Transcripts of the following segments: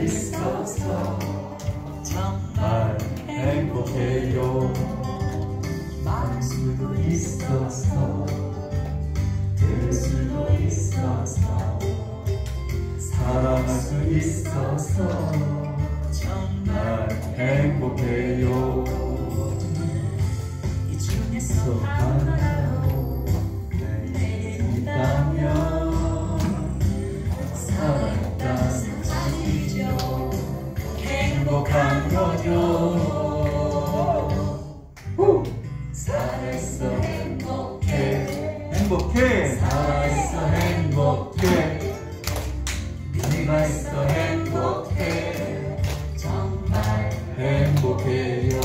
있어서 정말 행복해요. 말할 수도 있어서 들을 수도 있어서 사랑할 수 있어서 정말 행복해요. 이 중에서 하나라도 내게 있다면 살아있다는 사실이죠. 행복한 거죠. 살아있어 행복해. 행복해. 살아있어 행복해. 네가 있어 행복해. 정말 행복해요.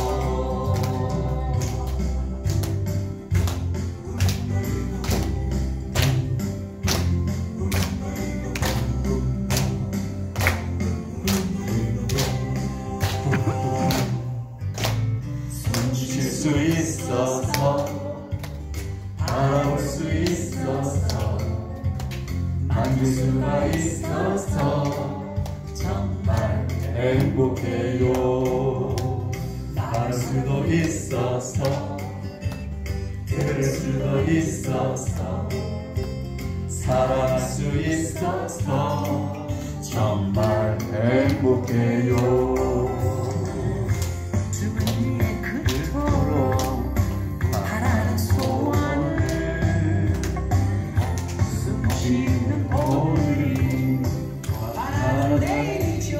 숨 쉴 수 있어서 바라볼 수 있어서 만질 수가 있어서 정말 행복해요. 말할 수도 있어서 들을 수도 있어서 사랑할 수 있어서 정말 행복해요. 주변에 그토록 바라는 소원을 숨쉬는 오늘이 바로 내일이죠.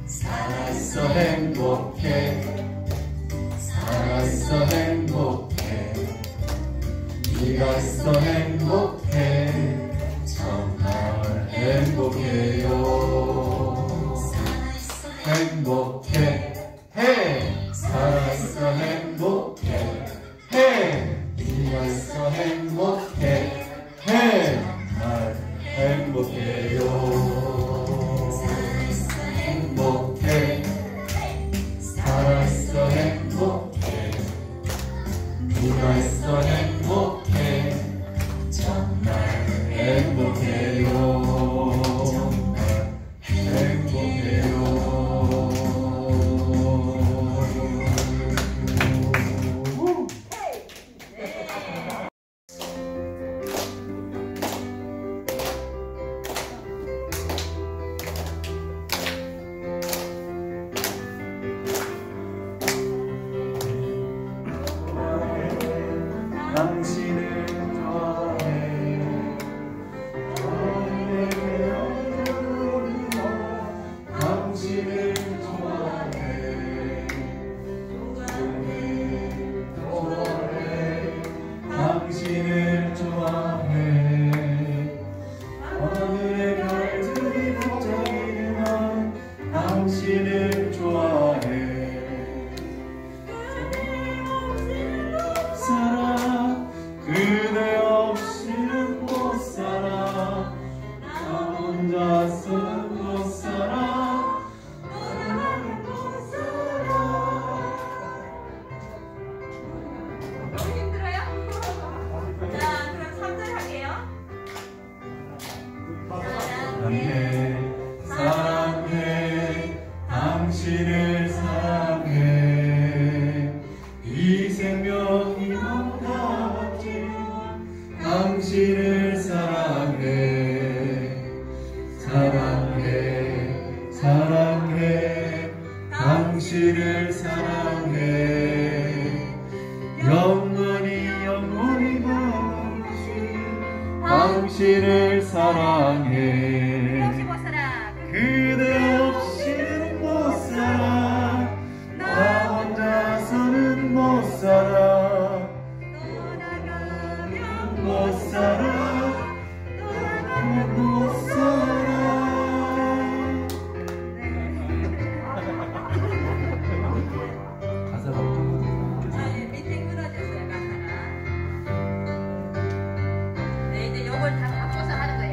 살아있어 행복해. 살아있어 행복해. 네가 있어 행복해. 정말 행복해요. 행복해. 해. 살아있어 행복해. 해. 네가 있어 행복해. 해. 정말 행복해요. 행복해. 살아있어 행복해. 네가 있어 행복해. 정말 행복해요. 정말 행복해요. 당신을 좋아해. 당신을 좋아해. 당신을 좋아해. 하늘의 별들이 반짝이지만 당신을 좋아해. 그대 없이는 못 살아. 나 혼자서는 못 살아. 나는 못 살아. 너무 힘들어요? 자, 그럼 3절 할게요. 사랑해, 사랑해, 당신을 사랑해. 이 생명이 멈다지 당신을 사랑해. 사랑해, 사랑해, 당신을 사랑해. 영원히 영원히 당신을 사랑해. 그대 없이 못 살아. 그대 없이는 못 살아. 나 혼자서는 못 살아. 떠나가면 못 살아. 떠나가면 못 살아. 가사가 밑에 끊어졌어요, 가사가. 네, 이제 요걸 다 바꿔서 하는 거예요.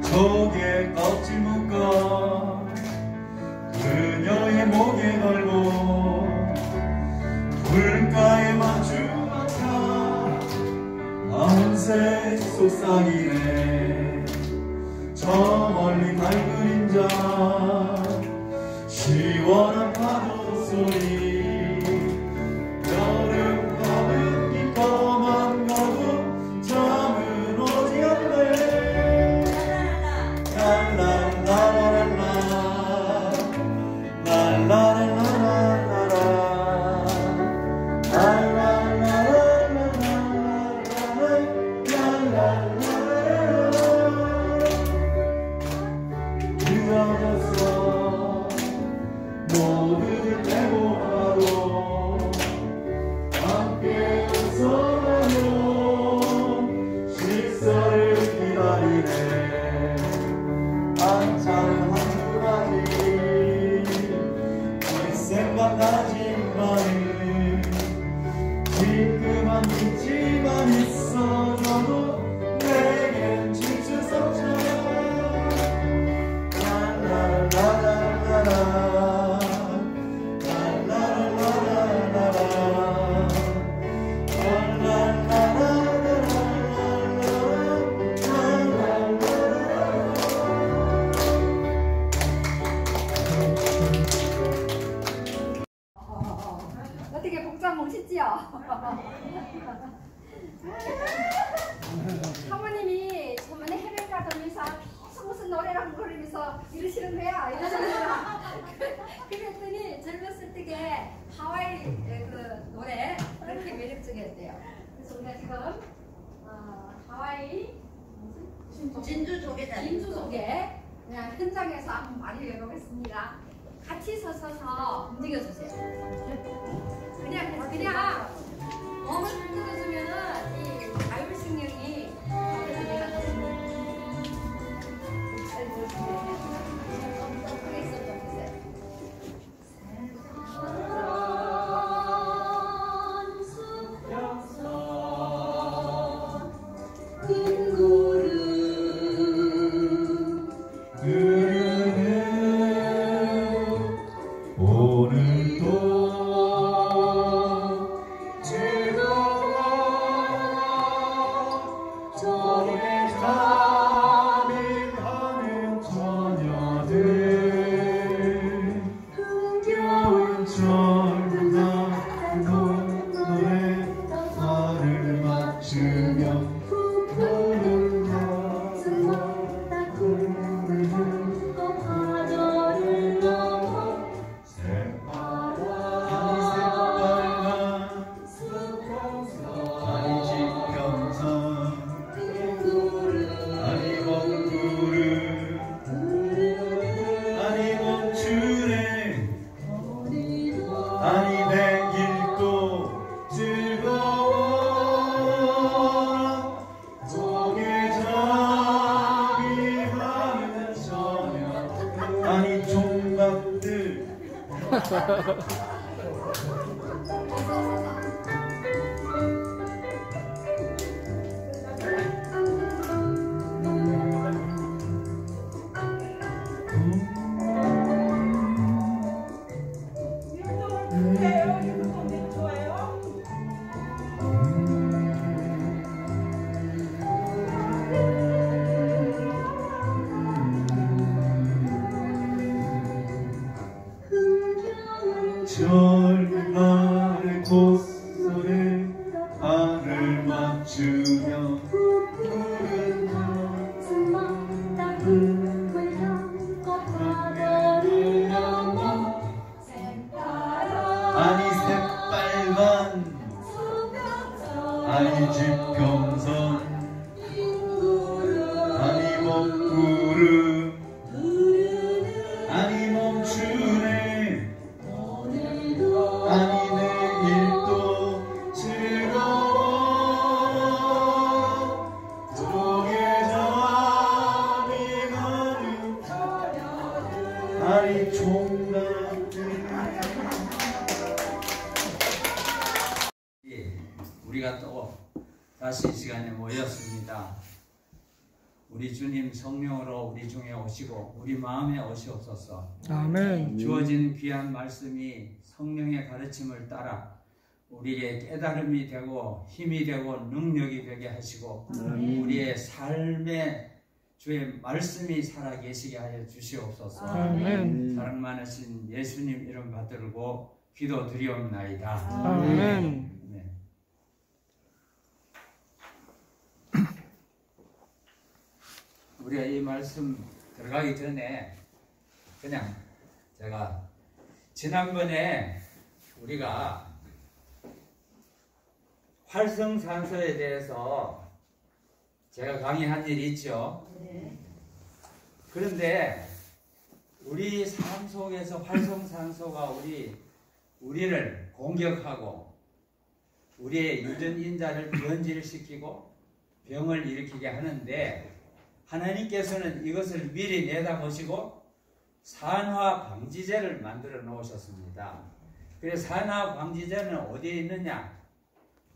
속에 껍질 묶어 그녀의 목에 걸고 불가에 맞추었다. 밤새 속삭이네 저 멀리 달 그림자 시원한 파도 소리 여름 밤은 깊어만 가도 잠은 오지 않네. 랄랄라라랄라 랄랄라라라라 늦어졌어 모두들 빼고 가도 함께 웃어가며 식사를 기다리네. 반찬은 한두 가지 생각 나지만은 지금만 있지만 있어줘도 내겐 칠수석처럼 어떻게 복장 멋있지요? 사모님이 저번에 해변 가면서 무슨 노래랑 부르면서 이러시는 거야? 이러시는구나. 그랬더니 젊었을 때게 하와이 그 노래 그렇게 매력적이었대요. 그래서 우리가 지금 하와이 진주 조개잖아요. 진주 속에 그냥 현장에서 한번 말을 해보겠습니다. 같이 서서 움직여주세요. 그냥 몸을 흔들어주면은 이 자율신경이 내가 잘 보여주세요. 크게 써주세요. 절날의 곳소리 알을 맞추며 푸른 하늘을 넘어 아니 새빨간 아니 지평선 아니 먹구름 아니 멈추네 아니 내일 또 달이 총각들 우리가 또 다시 이 시간에 모였습니다. 우리 주님 성령으로 우리 중에 오시고 우리 마음에 오시옵소서. 아멘. 주어진 귀한 말씀이 성령의 가르침을 따라 우리의 깨달음이 되고 힘이 되고 능력이 되게 하시고 우리의 삶에 주의 말씀이 살아계시게 하여 주시옵소서. 아멘. 사랑 많으신 예수님 이름 받들고 기도 드리옵나이다. 아멘. 네. 우리가 이 말씀 들어가기 전에 그냥 제가 지난번에 우리가 활성산소에 대해서 제가 강의한 일이 있죠. 그런데 우리 삶 속에서 활성산소가 우리를 공격하고 우리의 유전인자를 변질시키고 병을 일으키게 하는데 하나님께서는 이것을 미리 내다보시고 산화방지제를 만들어 놓으셨습니다. 그래서 산화방지제는 어디에 있느냐?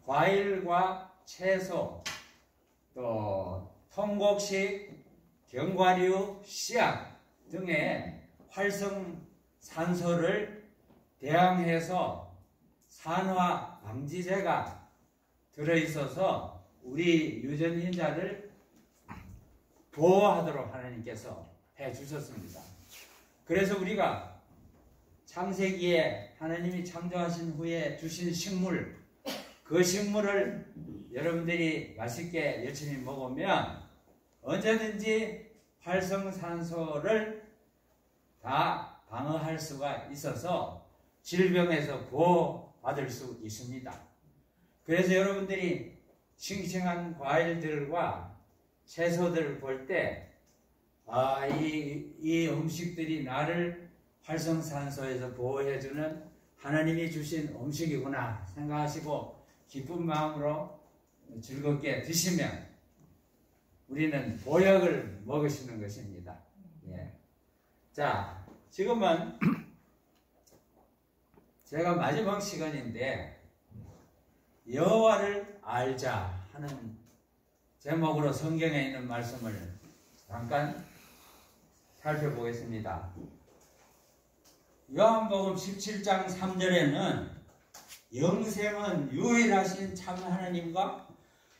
과일과 채소, 또 통곡식, 견과류, 씨앗 등의 활성산소를 대항해서 산화방지제가 들어있어서 우리 유전인자를 보호하도록 하나님께서 해주셨습니다. 그래서 우리가 창세기에 하나님이 창조하신 후에 주신 식물, 그 식물을 여러분들이 맛있게 열심히 먹으면 언제든지 활성산소를 다 방어할 수가 있어서 질병에서 보호받을 수 있습니다. 그래서 여러분들이 싱싱한 과일들과 채소들을 볼 때 이 음식들이 나를 활성산소에서 보호해주는 하나님이 주신 음식이구나 생각하시고 기쁜 마음으로 즐겁게 드시면 우리는 보약을 먹으시는 것입니다. 예. 자, 지금은 제가 마지막 시간인데 여호와를 알자 하는 제목으로 성경에 있는 말씀을 잠깐 살펴보겠습니다. 요한복음 17장 3절에는 영생은 유일하신 참 하나님과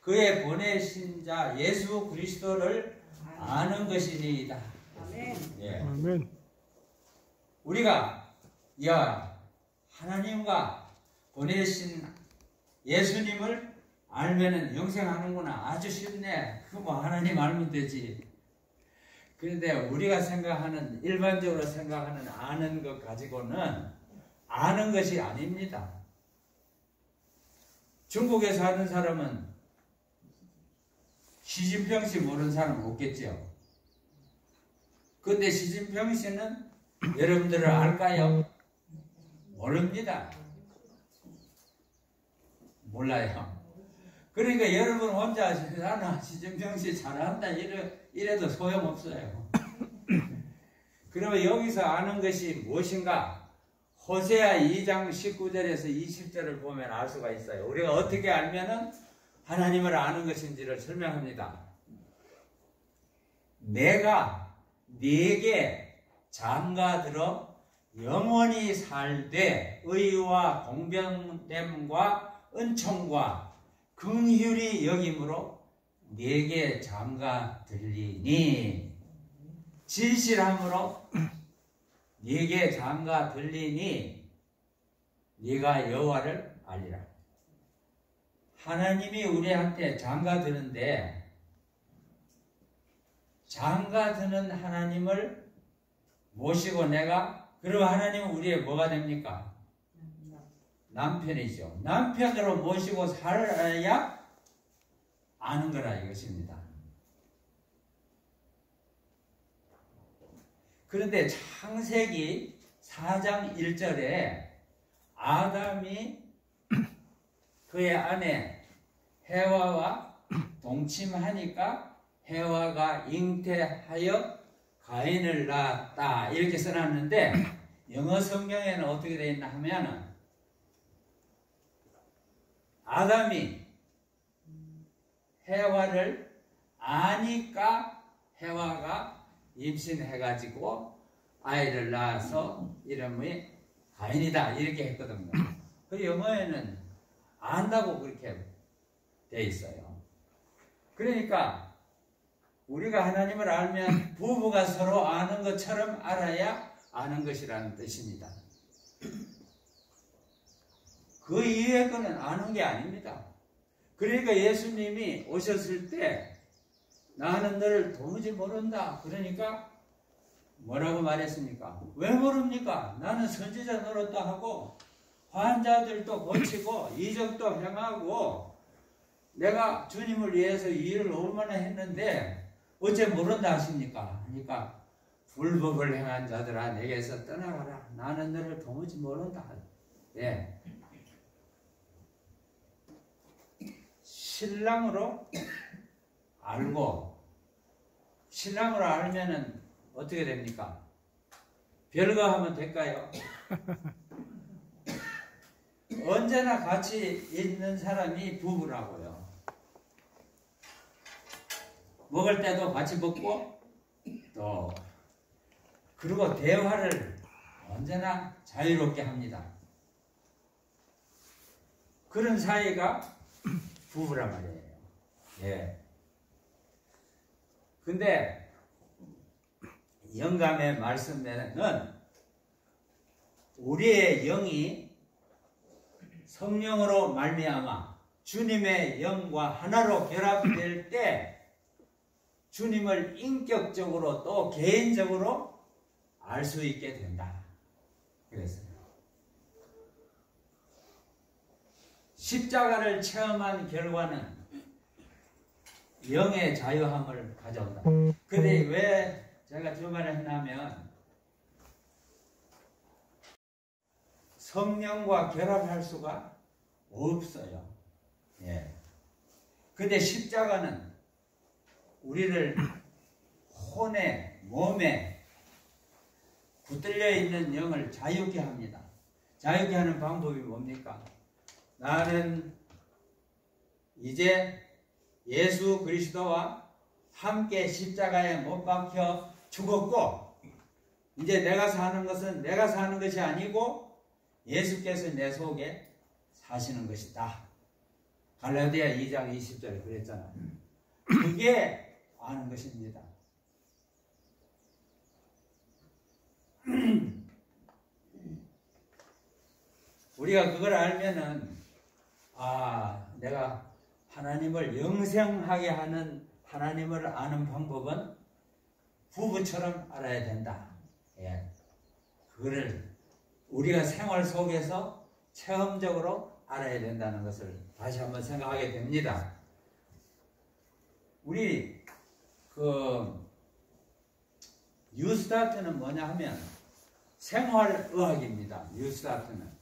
그의 보내신 자 예수 그리스도를 아는 것이니이다. 예. 아멘. 우리가 하나님과 보내신 예수님을 알면은 영생하는구나. 아주 쉽네. 그 뭐 하나님 알면 되지. 그런데 우리가 생각하는, 일반적으로 생각하는 아는 것 가지고는 아는 것이 아닙니다. 중국에 사는 사람은 시진핑 씨 모르는 사람 없겠죠. 근데 시진핑 씨는 여러분들을 알까요? 모릅니다. 몰라요. 그러니까 여러분 혼자 나는 시진핑 씨 잘한다 이래도 소용없어요. 그러면 여기서 아는 것이 무엇인가? 호세아 2장 19절에서 20절을 보면 알 수가 있어요. 우리가 어떻게 알면은 하나님을 아는 것인지를 설명합니다. 내가 네게 장가들어 영원히 살되 의와 공평됨과 은총과 긍휼이 여김으로 네게 장가들리니 진실함으로 네게 장가들리니 네가 여호와를 알리라. 하나님이 우리한테 장가드는데 장가드는 하나님을 모시고 그럼 하나님은 우리의 뭐가 됩니까? 남편이죠. 남편으로 모시고 살아야 아는 거라 이것입니다. 그런데 창세기 4장 1절에 아담이 그의 아내 해와와 동침하니까 해와가 잉태하여 가인을 낳았다 이렇게 써놨는데 영어 성경에는 어떻게 되어 있나 하면은 아담이 해와를 아니까 해와가 임신해가지고 아이를 낳아서 이름이 가인이다 이렇게 했거든요. 그 영어에는 안다고 그렇게 돼 있어요. 그러니까 우리가 하나님을 알면 부부가 서로 아는 것처럼 알아야 아는 것이라는 뜻입니다. 그 이외의 거는 아는 게 아닙니다. 그러니까 예수님이 오셨을 때 나는 너를 도무지 모른다. 그러니까 뭐라고 말했습니까? 왜 모릅니까? 나는 선지자 노릇도 하고 환자들도 고치고 이적도 행하고 내가 주님을 위해서 이 일을 얼마나 했는데 어째 모른다 하십니까? 그러니까 불법을 행한 자들아 내게서 떠나가라. 나는 너를 도무지 모른다. 예. 신랑으로 알고 신랑으로 알면은 어떻게 됩니까? 별거 하면 될까요? 언제나 같이 있는 사람이 부부라고요. 먹을 때도 같이 먹고 또 그리고 대화를 언제나 자유롭게 합니다. 그런 사이가 부부란 말이에요. 예. 근데 영감의 말씀에는 우리의 영이 성령으로 말미암아 주님의 영과 하나로 결합될 때 주님을 인격적으로 또 개인적으로 알 수 있게 된다. 그랬어요. 십자가를 체험한 결과는 영의 자유함을 가져온다. 근데 왜 제가 저번에 했냐면 성령과 결합할 수가 없어요. 예. 근데 십자가는 우리를 혼에 몸에 붙들려 있는 영을 자유케 합니다. 자유케 하는 방법이 뭡니까? 나는 이제 예수 그리스도와 함께 십자가에 못 박혀 죽었고 이제 내가 사는 것은 내가 사는 것이 아니고 예수께서 내 속에 사시는 것이다. 갈라디아 2장 20절에 그랬잖아요. 그게 아는 것입니다. 우리가 그걸 알면은 내가 하나님을 영생하게 하는 하나님을 아는 방법은 부부처럼 알아야 된다. 예. 그거를 우리가 생활 속에서 체험적으로 알아야 된다는 것을 다시 한번 생각하게 됩니다. 우리 뉴스타트는 뭐냐 하면 생활의학입니다. 뉴스타트는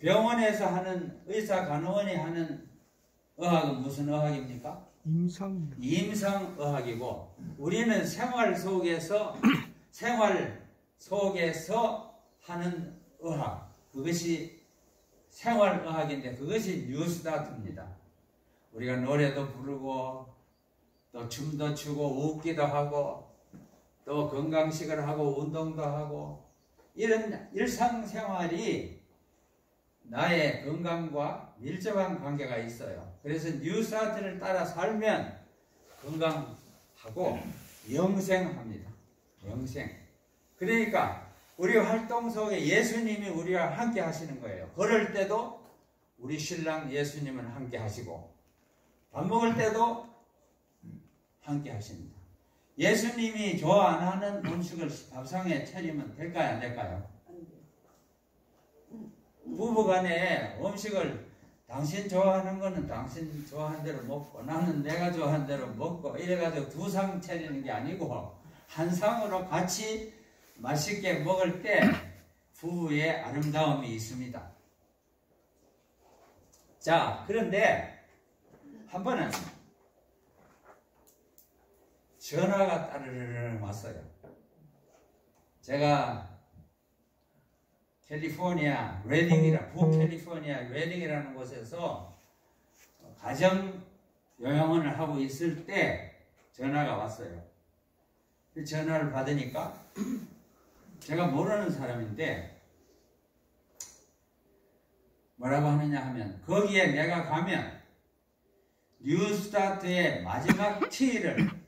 병원에서 하는 의사 간호원이 하는 의학은 무슨 의학입니까? 임상의학이고 우리는 생활 속에서 하는 의학 그것이 생활의학인데 그것이 뉴스타트입니다. 우리가 노래도 부르고 또 춤도 추고 웃기도 하고 또 건강식을 하고 운동도 하고 이런 일상생활이 나의 건강과 밀접한 관계가 있어요. 그래서 뉴스타트를 따라 살면 건강하고 영생합니다. 영생. 그러니까 우리 활동 속에 예수님이 우리와 함께 하시는 거예요. 걸을 때도 우리 신랑 예수님은 함께 하시고 밥 먹을 때도 함께 하십니다. 예수님이 좋아 안 하는 음식을 밥상에 차리면 될까요? 안 될까요? 부부간에 음식을 당신 좋아하는 거는 당신 좋아하는 대로 먹고 나는 내가 좋아하는 대로 먹고 이래가지고 두 상 차리는 게 아니고 한 상으로 같이 맛있게 먹을 때 부부의 아름다움이 있습니다. 자, 그런데 한 번은 전화가 따르르르 왔어요. 제가 캘리포니아 레딩이라 북캘리포니아 레딩이라는 곳에서 가정 요양원을 하고 있을 때 전화가 왔어요. 전화를 받으니까 제가 모르는 사람인데 뭐라고 하느냐 하면 거기에 내가 가면 뉴스타트의 마지막 티를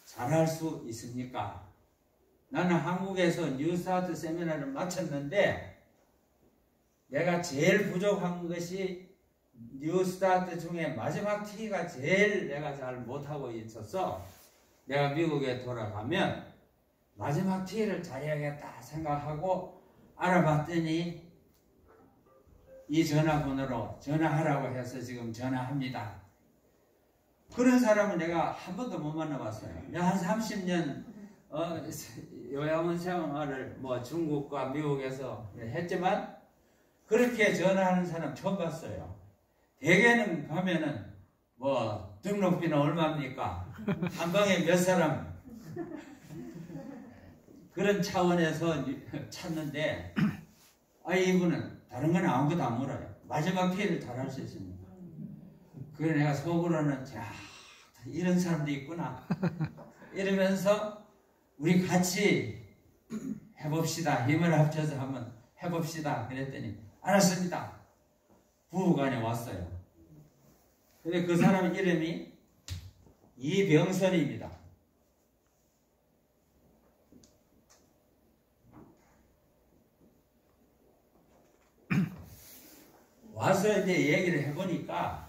잘할 수 있습니까? 나는 한국에서 뉴스타트 세미나를 마쳤는데 내가 제일 부족한 것이 뉴스타트 중에 마지막 티가 제일 내가 잘 못하고 있어서 내가 미국에 돌아가면 마지막 티를 잘해야겠다 생각하고 알아봤더니 이 전화번호로 전화하라고 해서 지금 전화합니다. 그런 사람은 내가 한 번도 못 만나봤어요. 내가 한 30년 요양원 생활을 뭐 중국과 미국에서 했지만 그렇게 전화하는 사람 처음 봤어요. 대개는 가면은 뭐 등록비는 얼마입니까? 한 방에 몇 사람? 그런 차원에서 찾는데 이분은 다른 건 아무것도 안 물어요. 마지막 피해를 잘할 수 있습니다. 그래 내가 속으로는 야 이런 사람도 있구나 이러면서 우리 같이 해봅시다. 힘을 합쳐서 한번 해봅시다. 그랬더니 알았습니다. 부부간에 왔어요. 근데 그 사람 이름이 이병선입니다. 와서 이제 얘기를 해보니까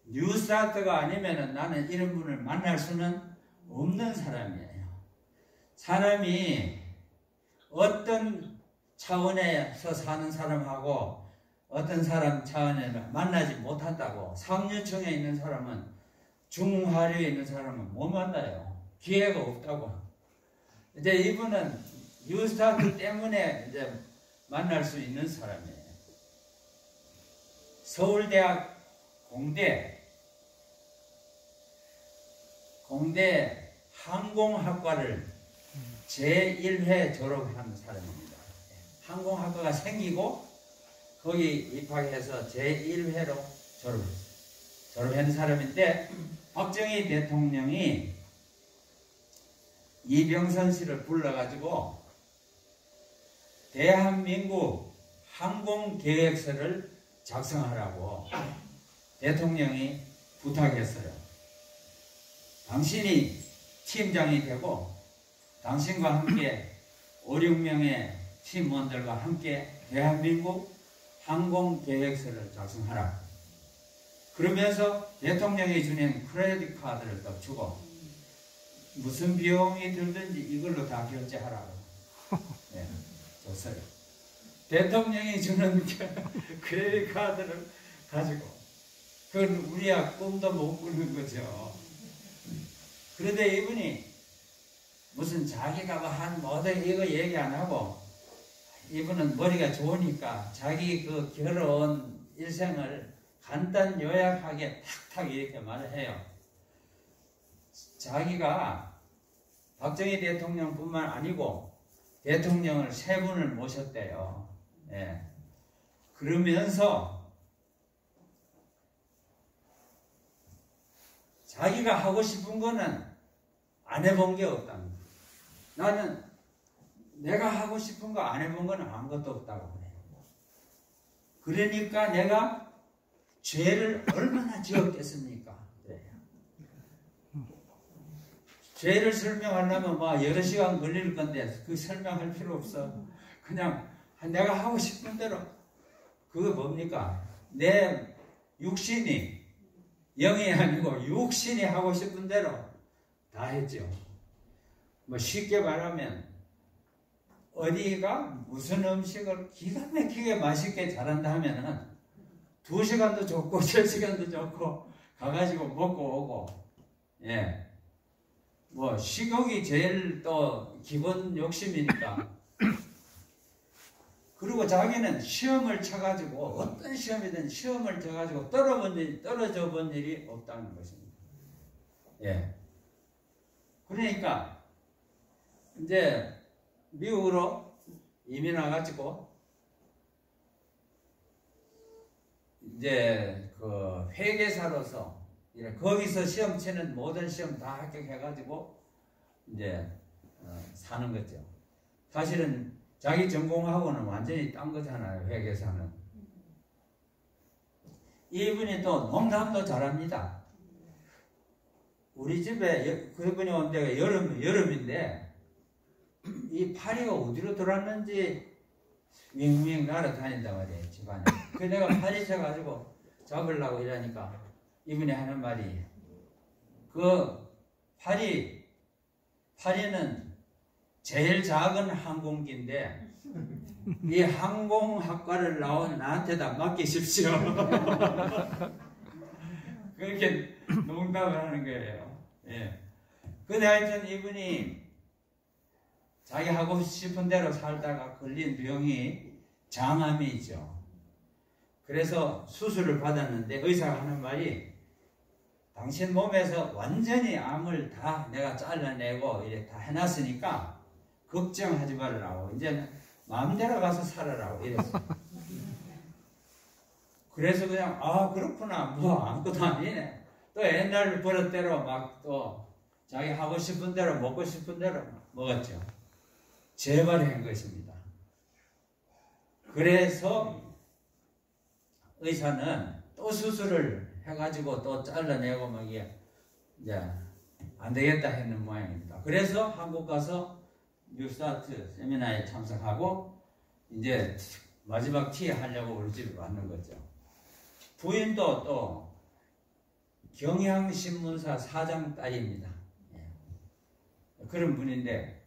뉴스타트가 아니면은 나는 이런 분을 만날 수는 없는 사람이에요. 사람이 어떤 차원에서 사는 사람하고 어떤 사람 차원에는 만나지 못한다고. 상류층에 있는 사람은 중하류에 있는 사람은 못 만나요. 기회가 없다고. 이제 이분은 뉴스타트 때문에 이제 만날 수 있는 사람이에요. 서울대학 공대 항공학과를 제1회 졸업한 사람입니다. 항공학과가 생기고 거기 입학해서 제1회로 졸업한 사람인데 박정희 대통령이 이병선 씨를 불러가지고 대한민국 항공계획서를 작성하라고 대통령이 부탁했어요. 당신이 팀장이 되고 당신과 함께 5, 6명의 팀원들과 함께 대한민국 항공계획서를 작성하라. 그러면서 대통령이 주는 크레딧 카드를 또 주고 무슨 비용이 들든지 이걸로 다 결제하라고 네, 줬어요. 대통령이 주는 크레딧 카드를 가지고 그건 우리야 꿈도 못 꾸는 거죠. 그런데 이분이 무슨 자기가 한 뭐든 이거 얘기 안 하고 이분은 머리가 좋으니까 자기 그 결혼 일생을 간단 요약하게 탁탁 이렇게 말을 해요. 자기가 박정희 대통령뿐만 아니고 대통령을 3분을 모셨대요. 예. 그러면서 자기가 하고 싶은 거는 안 해본 게 없답니다. 나는 내가 하고 싶은 거 안 해본 건 아무것도 없다고 그래요. 그러니까 내가 죄를 얼마나 지었겠습니까? 그래요. 죄를 설명하려면 막 여러 시간 걸릴 건데 그 설명할 필요 없어. 그냥 내가 하고 싶은 대로. 그거 뭡니까? 내 육신이 영이 아니고 육신이 하고 싶은 대로 다 했죠. 뭐 쉽게 말하면 어디가 무슨 음식을 기가 막히게 맛있게 잘한다 하면은 2시간도 좋고 3시간도 좋고 가가지고 먹고 오고. 예. 뭐 식욕이 제일 또 기본 욕심이니까. 그리고 자기는 시험을 쳐가지고 어떤 시험이든 시험을 쳐가지고 떨어져 본 일이 없다는 것입니다. 예. 그러니까 이제 미국으로 이민 와가지고 이제 그 회계사로서 거기서 시험 치는 모든 시험 다 합격해가지고 이제 사는 거죠. 사실은 자기 전공하고는 완전히 딴 거잖아요. 회계사는. 이분이 또 농담도 잘합니다. 우리 집에 그분이 온 데가 여름인데 이 파리가 어디로 들어왔는지 윙윙 날아다닌단 말이에요. 집안에. 그래서 내가 파리 쳐가지고 잡으려고 이러니까 이분이 하는 말이 그 파리는 제일 작은 항공기인데 이 항공학과를 나온 나한테다 맡기십시오. 그렇게 농담을 하는 거예요. 예. 근데 하여튼 이분이 자기 하고 싶은 대로 살다가 걸린 병이 장암이죠. 그래서 수술을 받았는데 의사가 하는 말이 당신 몸에서 완전히 암을 다 내가 잘라내고 이래 다 해놨으니까 걱정하지 말라고 이제 마음대로 가서 살아라고 이랬어요. 그래서 그냥 그렇구나 뭐 아무것도 아니네. 또 옛날 버릇대로 막 또 자기 하고 싶은 대로 먹고 싶은 대로 먹었죠. 재발한 것입니다. 그래서 의사는 또 수술을 해가지고 또 잘라내고 막 이게 이제 안 되겠다 했는 모양입니다. 그래서 한국 가서 뉴스타트 세미나에 참석하고 이제 마지막 티 하려고 우리 집에 왔는 거죠. 부인도 또 경향신문사 사장 딸입니다. 그런 분인데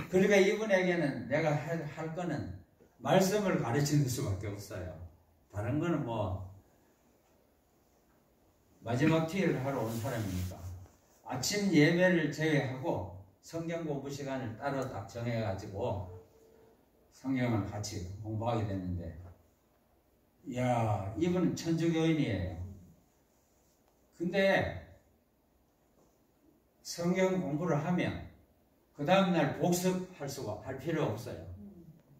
그러니까 이분에게는 내가 할 거는 말씀을 가르치는 수밖에 없어요. 다른 거는 뭐 마지막 티를 하러 온 사람이니까 아침 예배를 제외하고 성경 공부 시간을 따로 딱 정해가지고 성경을 같이 공부하게 됐는데 이야 이분은 천주교인이에요. 근데 성경 공부를 하면 그 다음날 복습할 필요 없어요.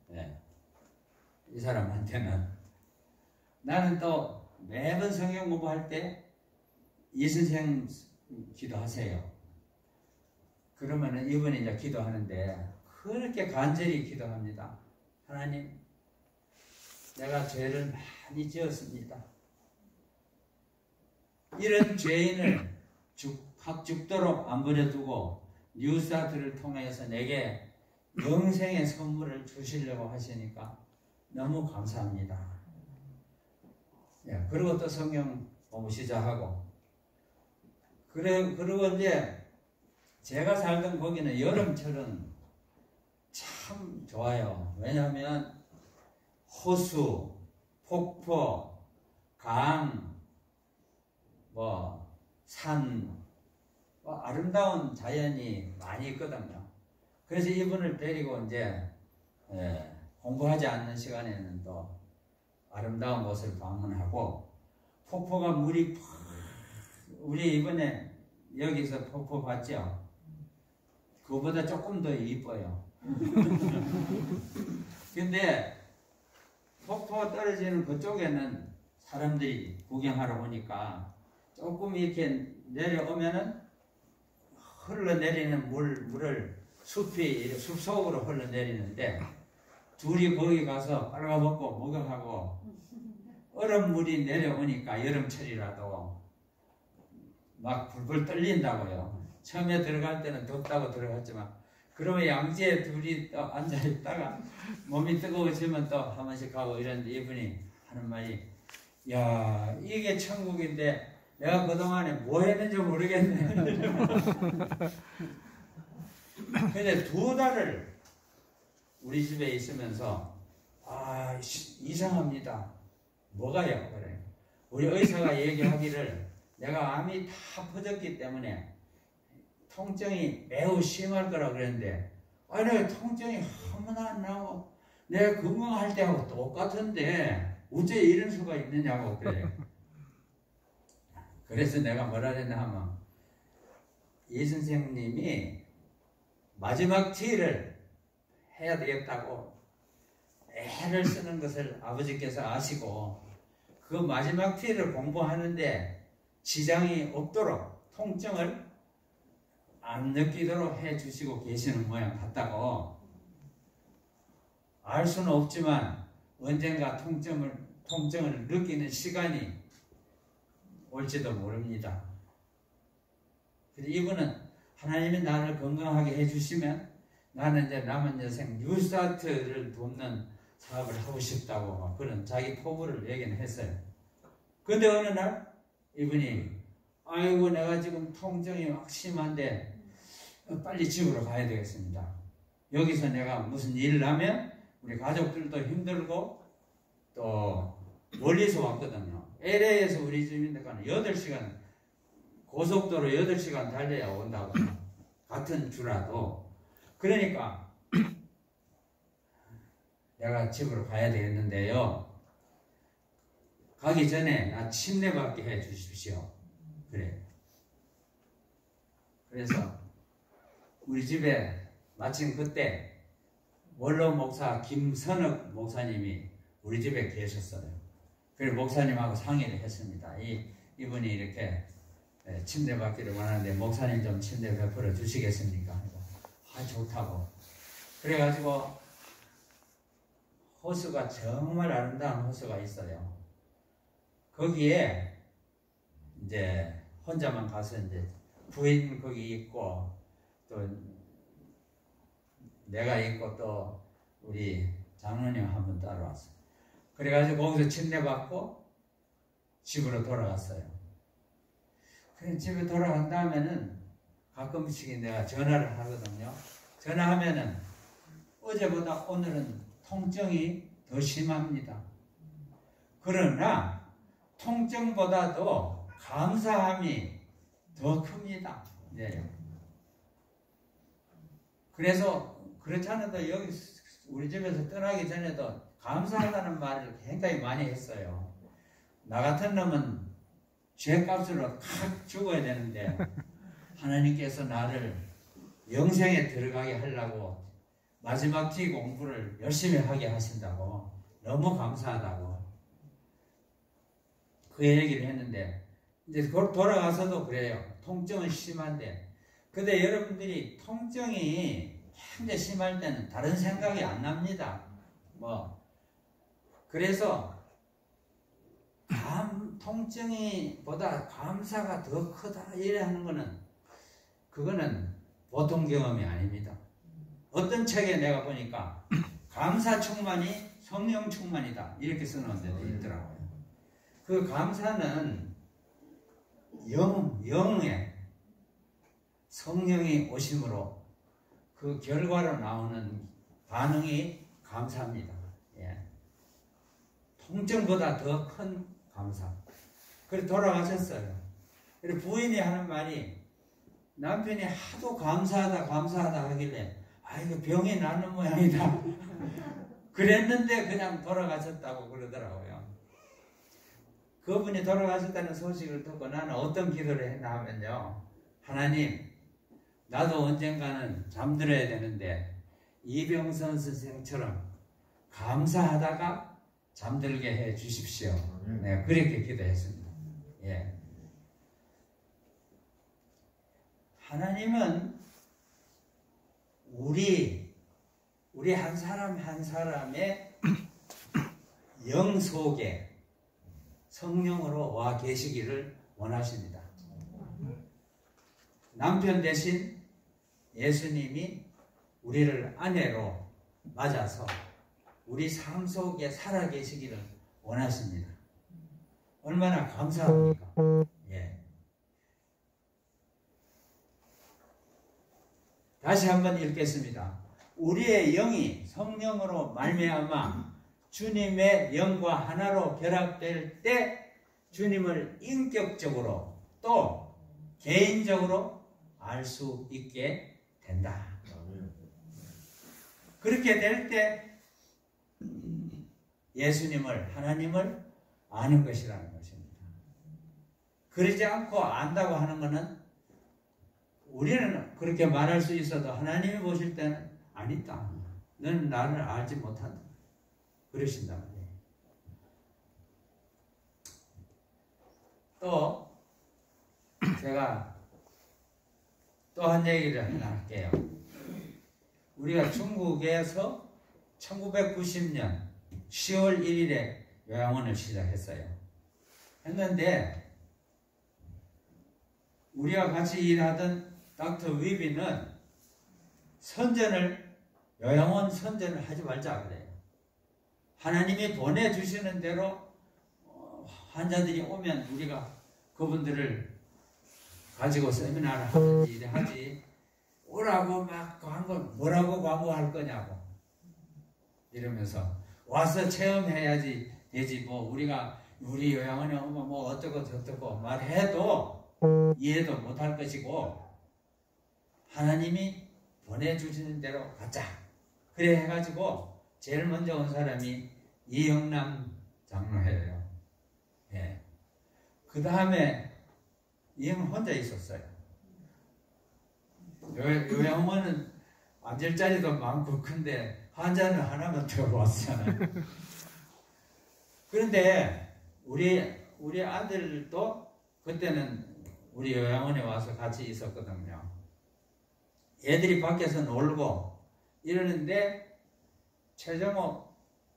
네. 이 사람한테는. 나는 또 매번 성경 공부할 때 이 선생 기도하세요. 그러면은 이분이 이제 기도하는데 그렇게 간절히 기도합니다. 하나님, 내가 죄를 많이 지었습니다. 이런 죄인을 죽도록 안 버려두고 뉴스타트를 통해서 내게 영생의 선물을 주시려고 하시니까 너무 감사합니다. 예, 그리고 또 성경 공부 시작하고 그리고 이제 제가 살던 거기는 여름철은 참 좋아요. 왜냐하면 호수, 폭포, 강, 산, 아름다운 자연이 많이 있거든요. 그래서 이분을 데리고 이제 공부하지 않는 시간에는 또 아름다운 곳을 방문하고 폭포가 물이 우리 이번에 여기서 폭포 봤죠? 그거보다 조금 더 이뻐요. 근데 폭포 떨어지는 그쪽에는 사람들이 구경하러 오니까 조금 이렇게 내려오면은 흘러내리는 물을 숲속으로 흘러내리는데 둘이 거기 가서 빨가벗고 목욕하고 얼음물이 내려오니까 여름철이라도 막 불불 떨린다고요. 처음에 들어갈 때는 덥다고 들어갔지만 그러면 양지에 둘이 또 앉아있다가 몸이 뜨거워지면 또 한 번씩 가고 이런데 이분이 하는 말이 야 이게 천국인데 내가 그동안에 뭐 했는지 모르겠네. 근데 2달을 우리 집에 있으면서 이상합니다. 뭐가요? 그래. 우리 의사가 얘기하기를 내가 암이 다 퍼졌기 때문에 통증이 매우 심할 거라 그랬는데 내가 통증이 한 번도 안 나고 내가 건강할 때하고 똑같은데 어째 이런 수가 있느냐고 그래. 그래서 내가 뭐라 했나 하면 이 선생님이 마지막 티를 해야 되겠다고 애를 쓰는 것을 아버지께서 아시고 그 마지막 티를 공부하는데 지장이 없도록 통증을 안 느끼도록 해주시고 계시는 모양 같다고. 알 수는 없지만 언젠가 통증을 느끼는 시간이 올지도 모릅니다. 그래서 이분은 하나님이 나를 건강하게 해주시면 나는 이제 남은 여생 뉴스타트를 돕는 사업을 하고 싶다고 그런 자기 포부를 얘기는 했어요. 근데 어느 날 이분이 아이고 내가 지금 통증이 확 심한데 빨리 집으로 가야 되겠습니다. 여기서 내가 무슨 일 나면 우리 가족들도 힘들고 또 멀리서 왔거든요. LA에서 우리 집인데 가는 8시간 고속도로 8시간 달려야 온다고. 같은 주라도. 그러니까 내가 집으로 가야 되겠는데요. 가기 전에 나 침례받게 해 주십시오. 그래. 그래서 우리 집에 마침 그때 원로 목사 김선욱 목사님이 우리 집에 계셨어요. 그래서 목사님하고 상의를 했습니다. 이분이 이렇게 침례받기를 원하는데 목사님 좀 침례 베풀어 주시겠습니까? 아 좋다고. 그래가지고 호수가 정말 아름다운 호수가 있어요. 거기에 이제 혼자만 가서 이제 부인 거기 있고 또 내가 있고 또 우리 장로님 한 분 따라왔어요. 그래가지고 거기서 침례받고 집으로 돌아갔어요. 그래 집에 돌아간 다음에는 가끔씩 내가 전화를 하거든요. 전화하면은 어제보다 오늘은 통증이 더 심합니다. 그러나 통증보다도 감사함이 더 큽니다. 네. 그래서 그렇지 않아도 여기 우리 집에서 떠나기 전에도 감사하다는 말을 굉장히 많이 했어요. 나 같은 놈은 죄값으로 칵 죽어야 되는데 하나님께서 나를 영생에 들어가게 하려고 마지막 티 공부를 열심히 하게 하신다고 너무 감사하다고 그 얘기를 했는데 이제 돌아가서도 그래요. 통증은 심한데 근데 여러분들이 통증이 굉장히 심할 때는 다른 생각이 안 납니다. 그래서 통증이 보다 감사가 더 크다 이래 하는 거는 그거는 보통 경험이 아닙니다. 어떤 책에 내가 보니까 감사 충만이 성령 충만이다 이렇게 써놓은 데도 있더라고요. 그 감사는 영의 성령이 오심으로 그 결과로 나오는 반응이 감사합니다. 예. 통증보다 더 큰 감사. 그래서 돌아가셨어요. 그리고 부인이 하는 말이 남편이 하도 감사하다 하길래 이거 병이 나는 모양이다. 그랬는데 그냥 돌아가셨다고 그러더라고요. 그분이 돌아가셨다는 소식을 듣고 나는 어떤 기도를 했나 하면요. 하나님, 나도 언젠가는 잠들어야 되는데 이병선 선생처럼 감사하다가 잠들게 해 주십시오. 네, 그렇게 기도했습니다. 예. 하나님은 우리 한 사람 한 사람의 영 속에 성령으로 와 계시기를 원하십니다. 남편 대신 예수님이 우리를 아내로 맞아서 우리 삶 속에 살아 계시기를 원하십니다. 얼마나 감사합니까? 예. 다시 한번 읽겠습니다. 우리의 영이 성령으로 말미암아 주님의 영과 하나로 결합될 때 주님을 인격적으로 또 개인적으로 알 수 있게 된다. 그렇게 될 때 예수님을, 하나님을 아는 것이라는 것입니다. 그러지 않고 안다고 하는 것은 우리는 그렇게 말할 수 있어도 하나님이 보실 때는 아니다. 너는 나를 알지 못한다. 그러신단 말이에요. 또 제가 또 한 얘기를 하나 할게요. 우리가 중국에서 1990년 10월 1일에 요양원을 시작했어요. 했는데 우리가 같이 일하던 닥터 위비는 요양원 선전을 하지 말자 그래요. 하나님이 보내주시는 대로 환자들이 오면 우리가 그분들을 가지고 세미나를 하든지 이래 하지, 오라고 막 뭐라고 광고할 거냐고 이러면서 와서 체험해야지 되지, 뭐 우리 요양원에 오면 뭐 어쩌고 저쩌고 말해도 이해도 못할 것이고 하나님이 보내주시는 대로 가자 그래 해가지고 제일 먼저 온 사람이 이영남 장로예요. 예. 그 다음에 이형은 혼자 있었어요. 요양원은 앉을 자리도 많고 큰데 환자는 하나만 들어왔잖아요. 그런데 우리 아들도 그때는 우리 요양원에 와서 같이 있었거든요. 애들이 밖에서 놀고 이러는데 최정옥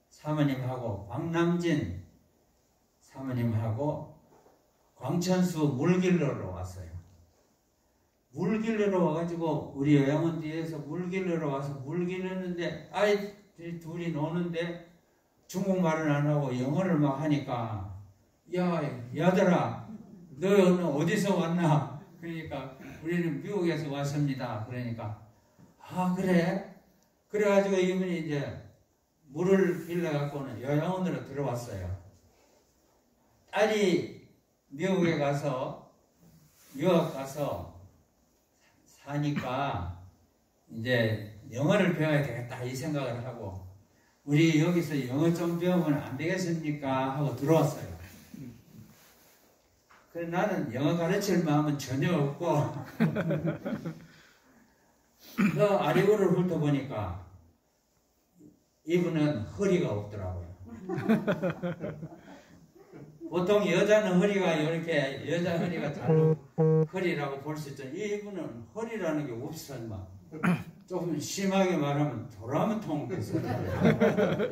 사모님하고 박남진 사모님하고 광천수 물길러로 왔어요. 물길러로 와가지고 우리 요양원 뒤에서 물길러로 와서 물 길렀는데 아이들이 둘이 노는데 중국말은 안 하고 영어를 막 하니까 야들아 너 어디서 왔나? 그러니까 우리는 미국에서 왔습니다. 그러니까 그래? 그래가지고 이분이 이제 물을 빌려갖고는 요양원으로 들어왔어요. 딸이 미국에 가서 유학 가서 사니까 이제 영어를 배워야 되겠다 이 생각을 하고 우리 여기서 영어 좀 배우면 안 되겠습니까? 하고 들어왔어요. 그래 나는 영어 가르칠 마음은 전혀 없고 그 아래고를 훑어보니까 이분은 허리가 없더라고요. 보통 여자는 허리가 이렇게 여자 허리가 잘 허리라고 볼 수 있죠. 이분은 허리라는 게 없어요. 막 조금 심하게 말하면 도라무통 됐어요.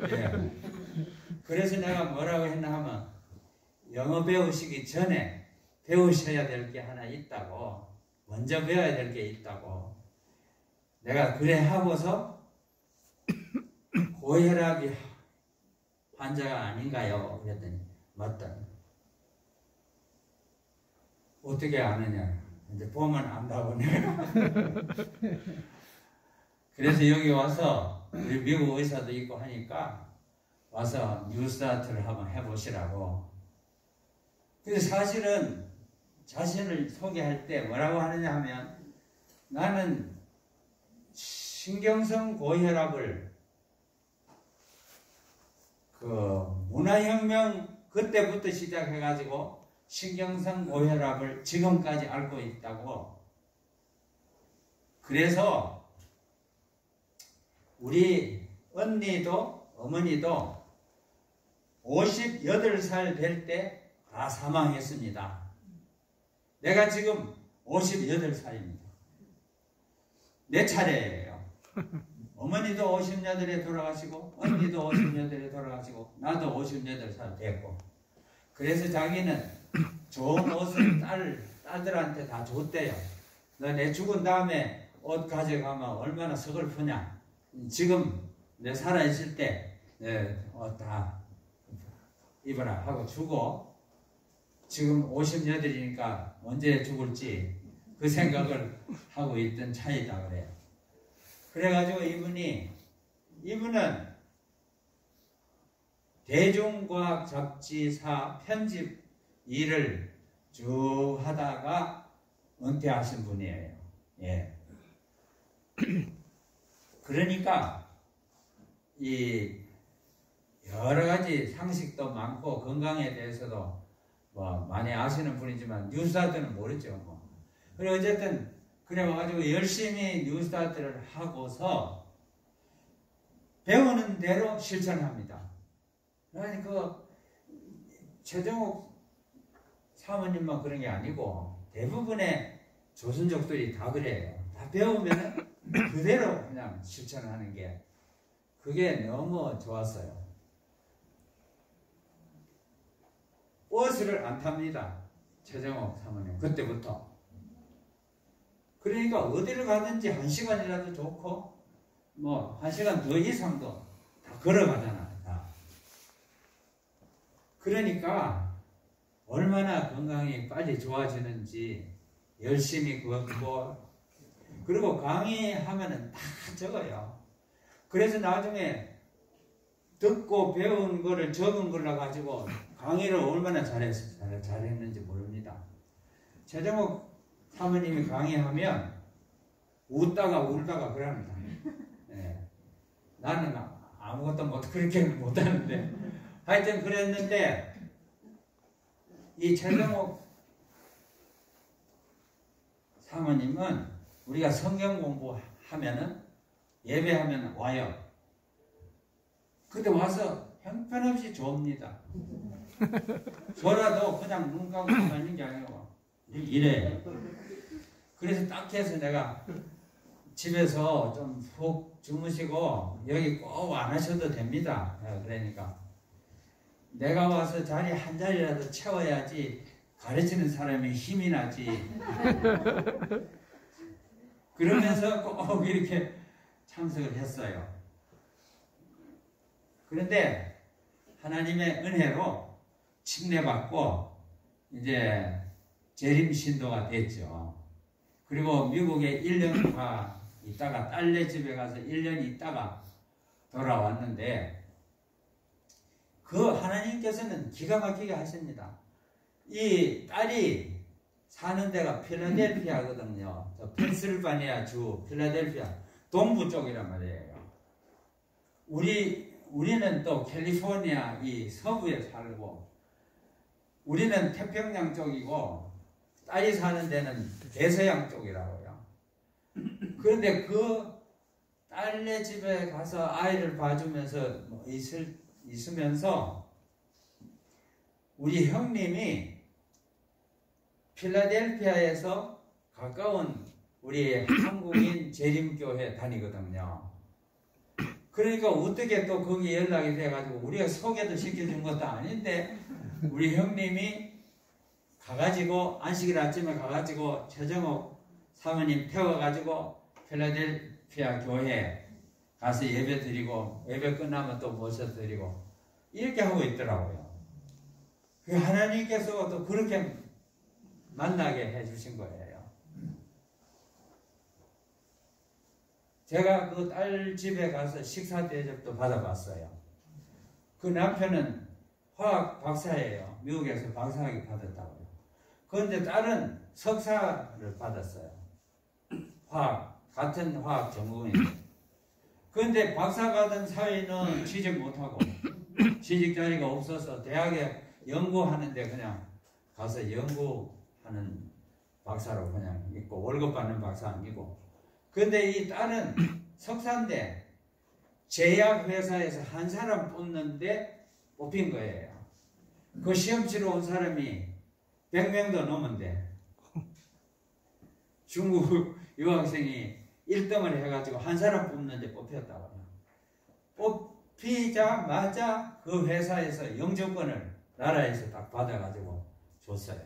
예. 그래서 내가 뭐라고 했나 하면 영어 배우시기 전에 배우셔야 될 게 하나 있다고, 먼저 배워야 될 게 있다고 내가 그래 하고서 고혈압이 환자가 아닌가요? 그랬더니 맞다. 어떻게 아느냐? 이제 보면 안다고 내가. 그래서 여기 와서 우리 미국 의사도 있고 하니까 와서 뉴스타트를 한번 해보시라고. 근데 사실은 자신을 소개할 때 뭐라고 하느냐 하면 나는 신경성 고혈압을 그 문화혁명 그때부터 시작해가지고 신경성 고혈압을 지금까지 앓고 있다고. 그래서 우리 언니도 어머니도 58살 될 때 다 사망했습니다. 내가 지금 58살입니다. 내 차례예요. 어머니도 58에 돌아가시고 언니도 58에 돌아가시고 나도 58살 됐고. 그래서 자기는 좋은 옷을 딸들한테 다 줬대요. 너 내 죽은 다음에 옷 가져가면 얼마나 서글프냐. 지금 내 살아있을 때 옷 다 입어라 하고 주고, 지금 58이니까 언제 죽을지 그 생각을 하고 있던 차이다 그래요. 그래가지고 이분은 대중과학 잡지사 편집 일을 쭉 하다가 은퇴하신 분이에요. 예. 그러니까 이 여러 가지 상식도 많고 건강에 대해서도 뭐 많이 아시는 분이지만 뉴스타트는 모르죠. 뭐. 그리고 어쨌든 그래가지고 열심히 뉴스타트를 하고서 배우는 대로 실천합니다. 그러니 최정욱 사모님만 그런 게 아니고 대부분의 조선족들이 다 그래요. 다 배우면 그대로 그냥 실천하는 게 그게 너무 좋았어요. 버스를 안 탑니다. 최정욱 사모님 그때부터. 그러니까 어디를 가든지 1시간이라도 좋고 뭐 1시간 더 이상도 다 걸어가잖아요. 다. 그러니까 얼마나 건강이 빨리 좋아지는지 열심히 걷고 그리고 강의하면은 다 적어요. 그래서 나중에 듣고 배운 거를 적은 걸로 가지고 강의를 얼마나 잘했는지 모릅니다. 최정욱 사모님이 강의하면 웃다가 울다가 그럽니다. 네. 나는 아무것도 그렇게 못하는데 하여튼 그랬는데 이 최정욱 사모님은 우리가 성경 공부하면은 예배하면 와요. 그때 와서 형편없이 줍니다. 저라도 그냥 눈 감고 있는 게 아니고 이래. 그래서 딱 해서 내가 집에서 좀 푹 주무시고 여기 꼭 안 하셔도 됩니다. 그러니까 내가 와서 자리 한 자리라도 채워야지 가르치는 사람이 힘이 나지. 그러면서 꼭 이렇게 참석을 했어요. 그런데 하나님의 은혜로 칭례받고 이제 재림 신도가 됐죠. 그리고 미국에 1년 있다가 딸네 집에 가서 1년 있다가 돌아왔는데 그 하나님께서는 기가 막히게 하십니다. 이 딸이 사는 데가 필라델피아거든요. 펜실바니아 주 필라델피아 동부 쪽이란 말이에요. 우리는 또 캘리포니아 이 서부에 살고 우리는 태평양 쪽이고 딸이 사는 데는 대서양 쪽이라고요. 그런데 그 딸네 집에 가서 아이를 봐주면서 있으면서 우리 형님이 필라델피아에서 가까운 우리 한국인 재림교회 다니거든요. 그러니까 어떻게 또 거기 연락이 돼가지고 우리가 소개도 시켜준 것도 아닌데 우리 형님이 가가지고 안식일 아침에 가가지고 최정욱 사모님 태워가지고 필라델피아 교회 가서 예배 드리고 예배 끝나면 또 모셔드리고 이렇게 하고 있더라고요. 그 하나님께서 또 그렇게 만나게 해주신 거예요. 제가 그 딸 집에 가서 식사 대접도 받아봤어요. 그 남편은 화학 박사예요. 미국에서 박사학위 받았다고요. 그런데 딸은 석사를 받았어요. 같은 화학 전공이에요. 그런데 박사 받은 사이는 취직 못하고 취직 자리가 없어서 대학에 연구하는데 그냥 가서 연구하는 박사로 그냥 있고 월급 받는 박사 아니고. 그런데 이 딸은 석사인데 제약회사에서 한 사람 뽑는데 뽑힌 거예요. 그 시험 치러 온 사람이 100명도 넘은데 중국 유학생이 1등을 해가지고 한 사람 뽑는데 뽑혔다고요. 뽑히자마자 그 회사에서 영주권을 나라에서 딱 받아가지고 줬어요.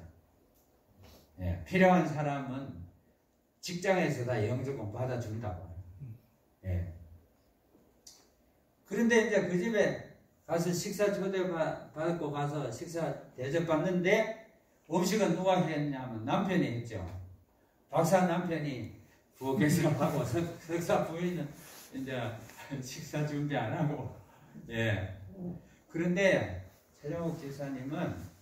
예, 필요한 사람은 직장에서 다 영주권 받아준다고. 예. 그런데 이제 그 집에 가서 식사 초대받고 가서 식사 대접받는데 음식은 누가 했냐면 남편이 했죠. 박사 남편이 부엌에서 하고 석사 부인은 이제 식사 준비 안 하고. 예. 그런데 최정욱 집사님은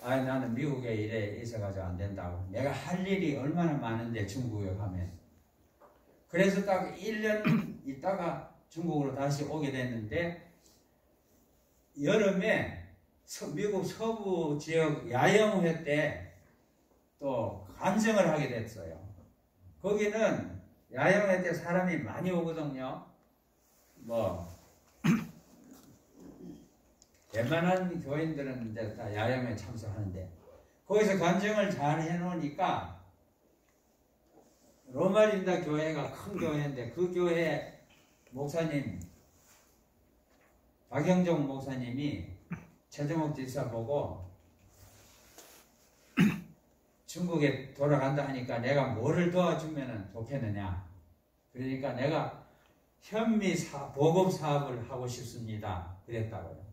나는 미국에 일에 있어가지고 안 된다고. 내가 할 일이 얼마나 많은데 중국에 가면. 그래서 딱 1년 있다가 중국으로 다시 오게 됐는데 여름에 미국 서부 지역 야영회 때 또 간증을 하게 됐어요. 거기는 야영회 때 사람이 많이 오거든요. 뭐 웬만한 교인들은 이제 다 야영회 참석하는데 거기서 간증을 잘 해놓으니까 로마린다 교회가 큰 교회인데 그 교회 목사님 박영종 목사님이 최정옥 집사 보고 중국에 돌아간다 하니까 내가 뭐를 도와주면 좋겠느냐. 그러니까 내가 현미 보급 사업을 하고 싶습니다. 그랬다고요.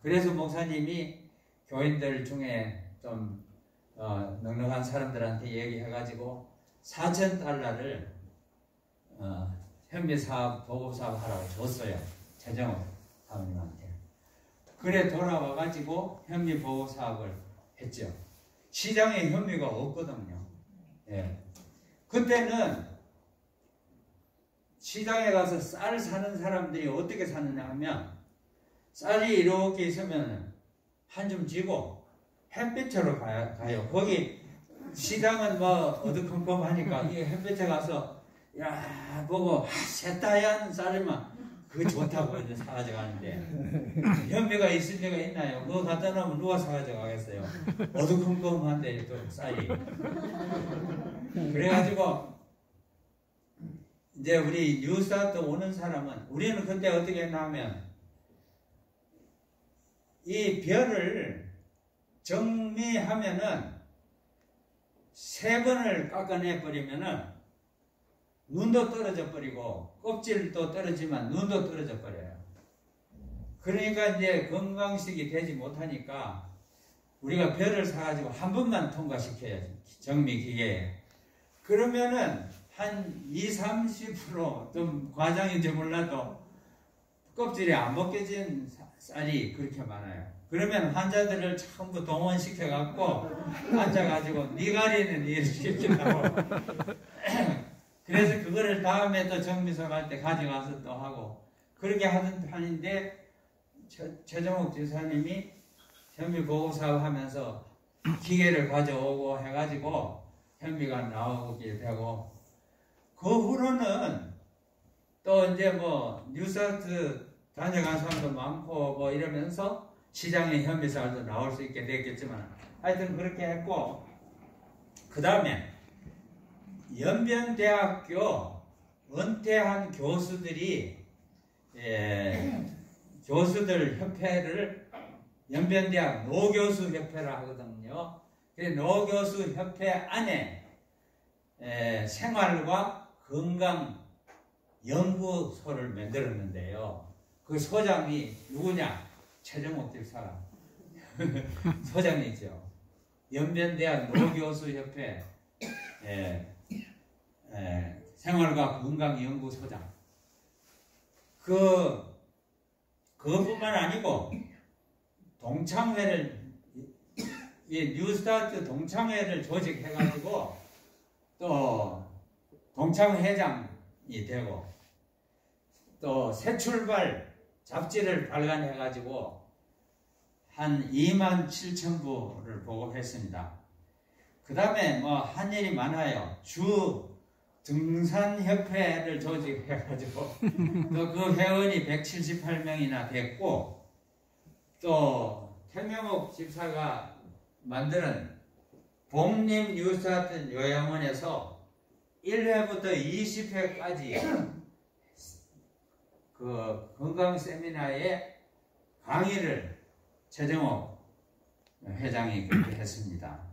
그래서 목사님이 교인들 중에 좀 넉넉한 사람들한테 얘기해가지고 4,000달러를 현미 사업, 보급 사업 하라고 줬어요. 최정옥 사모님한테. 그래 돌아와가지고 현미 보급 사업을 했죠. 시장에 현미가 없거든요. 예. 그때는 시장에 가서 쌀 사는 사람들이 어떻게 사느냐 하면 쌀이 이렇게 있으면 한 줌 쥐고 햇빛으로 가요. 거기 시장은 뭐 어두컴컴하니까 이 햇빛에 가서 야 보고 새따얀 쌀이면 그거 좋다고 이제 사가져 가는데 현미가 있을 리가 있나요? 그거 갖다 놓으면 누가 사가져 가겠어요? 어두컴컴한데 또 쌀이. 그래가지고 이제 우리 뉴스타트 오는 사람은 우리는 그때 어떻게 했냐면 이 벼를 정리하면은 3번을 깎아내 버리면은 눈도 떨어져 버리고 껍질도 떨어지만 눈도 떨어져 버려요. 그러니까 이제 건강식이 되지 못하니까 우리가 벼를 사가지고 한 번만 통과시켜야지 정미기계에. 그러면은 한 20-30% 과장인지 몰라도 껍질이 안 벗겨진 쌀이 그렇게 많아요. 그러면 환자들을 전부 동원시켜 갖고 앉아가지고 니가리는 이렇게 시킨다고. 그래서 그거를 다음에 또 정미소 갈 때 가져가서 또 하고 그렇게 하던 편인데 최정옥 지사님이 현미 보급 사업 하면서 기계를 가져오고 해가지고 현미가 나오게 되고 그 후로는 또 이제 뭐 뉴스타트 다녀간 사람도 많고 뭐 이러면서 시장에 현미쌀도 나올 수 있게 됐겠지만 하여튼 그렇게 했고 그 다음에 연변대학교 은퇴한 교수들이 교수들 협회를 연변대학 노교수 협회라 하거든요. 노교수 협회 안에 생활과 건강 연구소를 만들었는데요. 그 소장이 누구냐? 최정옥 집사 소장이죠. 연변대학 노교수 협회 생활과 건강 연구소장. 그뿐만 아니고 동창회를 뉴스타트 동창회를 조직해가지고 또 동창회장이 되고 또 새출발 잡지를 발간해가지고 한 27,000부를 보급했습니다. 그 다음에 뭐 한 일이 많아요. 주 등산협회를 조직해가지고 또 그 회원이 178명이나 됐고 또 태명옥 집사가 만드는 복림 뉴스타트 요양원에서 1회부터 20회까지 그 건강 세미나에 강의를 최정옥 회장이 그렇게 했습니다.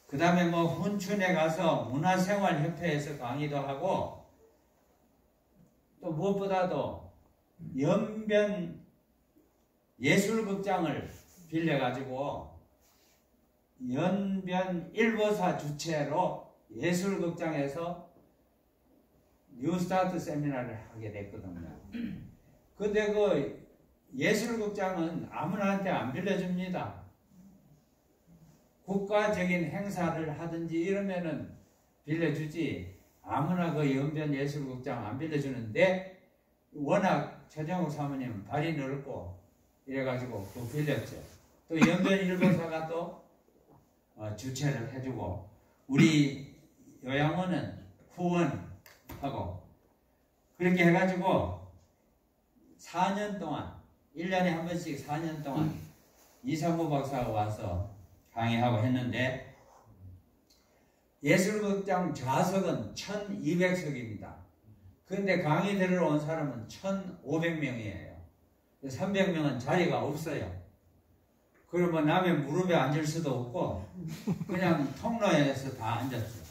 그 다음에 뭐 훈춘에 가서 문화생활협회에서 강의도 하고 또 무엇보다도 연변 예술극장을 빌려가지고 연변 일보사 주체로 예술극장에서 뉴스타트 세미나를 하게 됐거든요. 근데 그 예술극장은 아무나한테 안 빌려줍니다. 국가적인 행사를 하든지 이러면은 빌려주지 아무나 그 연변 예술극장 안 빌려주는데 워낙 최정옥 사모님은 발이 넓고 이래가지고 그 빌렸죠. 또 연변 일보사가 또 주최를 해주고 우리 요양원은 후원하고 그렇게 해가지고 4년 동안 1년에 한 번씩 4년 동안 이상무 박사가 와서 강의하고 했는데 예술극장 좌석은 1200석입니다. 그런데 강의 들으러 온 사람은 1500명이에요. 300명은 자리가 없어요. 그러면 남의 무릎에 앉을 수도 없고 그냥 통로에서 다 앉았어요.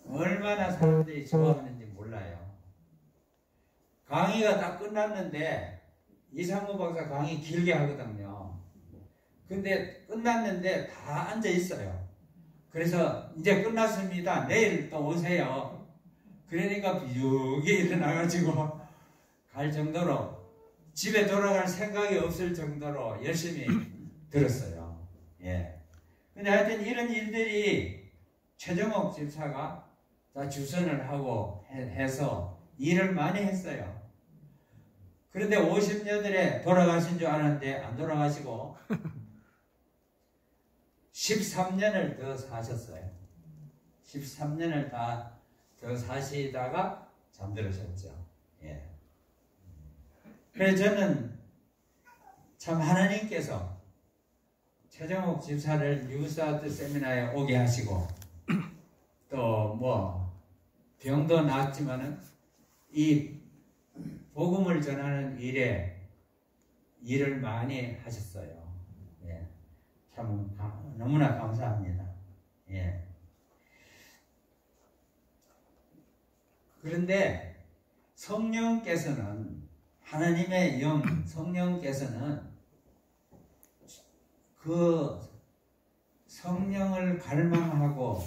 얼마나 사람들이 좋아하는지 몰라요. 강의가 다 끝났는데 이상무 박사 강의 길게 하거든요. 근데 끝났는데 다 앉아 있어요. 그래서 이제 끝났습니다. 내일 또 오세요. 그러니까 비우게 일어나가지고 갈 정도로 집에 돌아갈 생각이 없을 정도로 열심히 들었어요. 예. 근데 하여튼 이런 일들이 최정옥 집사가 다 주선을 하고 해서 일을 많이 했어요. 그런데 50년들에 돌아가신 줄 알았는데 안 돌아가시고 13년을 더 사셨어요. 13년을 다 더 사시다가 잠들으셨죠. 예. 그래서 저는 참 하나님께서 최정옥 집사를 뉴사우스 세미나에 오게 하시고 또 뭐 병도 나았지만은 이 복음을 전하는 일에 일을 많이 하셨어요. 예. 참 너무나 감사합니다. 예. 그런데 성령께서는 하나님의 영 성령께서는 그 성령을 갈망하고